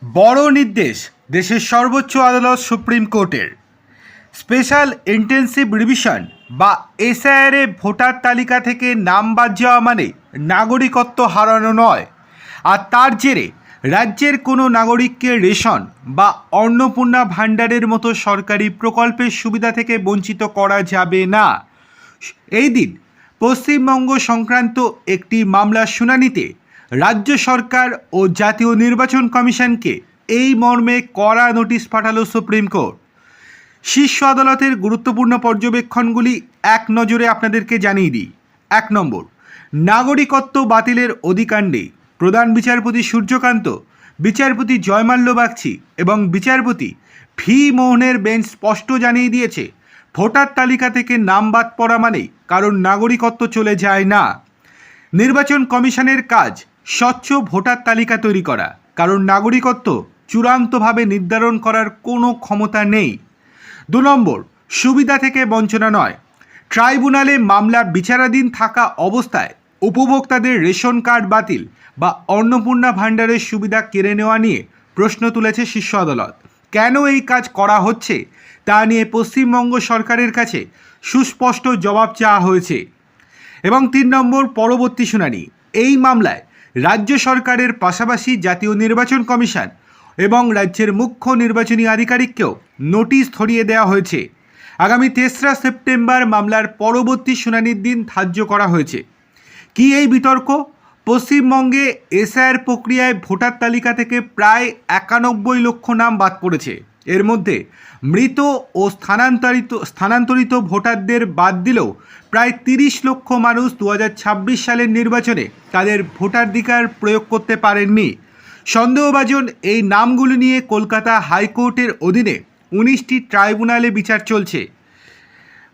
বড় নির্দেশ দেশের সর্বোচ্চ আদালত সুপ্রিম কোর্টের। স্পেশাল ইন্টেন্সিভ রিভিশন বা এসআইআরে ভোটার তালিকা থেকে নাম বাদ যাওয়া মানে নাগরিকত্ব হারানো নয়। আর তার জেরে রাজ্যের কোনো নাগরিককে রেশন বা অন্নপূর্ণা ভাণ্ডারের মতো সরকারি প্রকল্পের সুবিধা থেকে বঞ্চিত করা যাবে না। এই দিন পশ্চিমবঙ্গ সংক্রান্ত একটি মামলার শুনানিতে রাজ্য সরকার ও জাতীয় নির্বাচন কমিশনকে এই মর্মে কড়া নোটিশ পাঠালো সুপ্রিম কোর্ট। শীর্ষ আদালতের গুরুত্বপূর্ণ পর্যবেক্ষণগুলি এক নজরে আপনাদেরকে জানিয়ে দিই। 1 নম্বর, নাগরিকত্ব বাতিলের অধিকার নেই। প্রধান বিচারপতি সূর্যকান্ত, বিচারপতি জয়মাল্য বাগচি এবং বিচারপতি ভি মোহনের বেঞ্চ স্পষ্ট জানিয়ে দিয়েছে, ভোটার তালিকা থেকে নাম বাদ পড়া মানেই কারণ নাগরিকত্ব চলে যায় না। নির্বাচন কমিশনের কাজ স্বচ্ছ ভোটার তালিকা তৈরি করা, কারণ নাগরিকত্ব চূড়ান্তভাবে নির্ধারণ করার কোনো ক্ষমতা নেই। 2 নম্বর, সুবিধা থেকে বঞ্চনা নয়। ট্রাইব্যুনালে মামলা বিচারাধীন থাকা অবস্থায় উপভোক্তাদের রেশন কার্ড বাতিল বা অন্নপূর্ণা ভাণ্ডারের সুবিধা কেড়ে নেওয়া নিয়ে প্রশ্ন তুলেছে শীর্ষ আদালত। কেন এই কাজ করা হচ্ছে তা নিয়ে পশ্চিমবঙ্গ সরকারের কাছে সুস্পষ্ট জবাব চাওয়া হয়েছে। এবং 3 নম্বর, পরবর্তী শুনানি। এই মামলায় রাজ্য সরকারের পাশাপাশি জাতীয় নির্বাচন কমিশন এবং রাজ্যের মুখ্য নির্বাচনী আধিকারিককেও নোটিশ ধরিয়ে দেওয়া হয়েছে। আগামী 3রা সেপ্টেম্বর মামলার পরবর্তী শুনানির দিন ধার্য করা হয়েছে। কি এই বিতর্ক? পশ্চিমবঙ্গে এসআইআর প্রক্রিয়ায় ভোটার তালিকা থেকে প্রায় 91 লক্ষ নাম বাদ পড়েছে। এর মধ্যে মৃত ও স্থানান্তরিত ভোটারদের বাদ দিলেও প্রায় 30 লক্ষ মানুষ 2026 সালের নির্বাচনে তাদের ভোটাধিকার প্রয়োগ করতে পারেননি। সন্দেহভাজন এই নামগুলি নিয়ে কলকাতা হাইকোর্টের অধীনে 19টি ট্রাইব্যুনালে বিচার চলছে।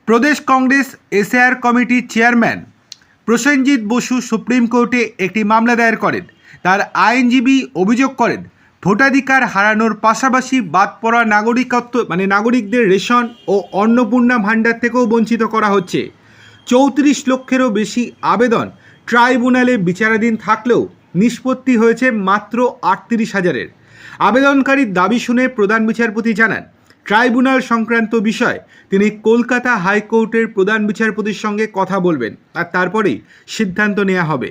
প্রদেশ কংগ্রেস এসআইআর কমিটির চেয়ারম্যান প্রসেনজিৎ বসু সুপ্রিম কোর্টে একটি মামলা দায়ের করেন। তার আইনজীবী অভিযোগ করেন, ভোটাধিকার হারানোর পাশাপাশি বাদ পড়া নাগরিকদের রেশন ও অন্নপূর্ণা ভাণ্ডার থেকেও বঞ্চিত করা হচ্ছে। 34 লক্ষেরও বেশি আবেদন ট্রাইব্যুনালে বিচারাধীন থাকলেও নিষ্পত্তি হয়েছে মাত্র 38,000-এর। আবেদনকারীর দাবি শুনে প্রধান বিচারপতি জানান, ট্রাইব্যুনাল সংক্রান্ত বিষয় তিনি কলকাতা হাইকোর্টের প্রধান বিচারপতির সঙ্গে কথা বলবেন আর তারপরেই সিদ্ধান্ত নেওয়া হবে।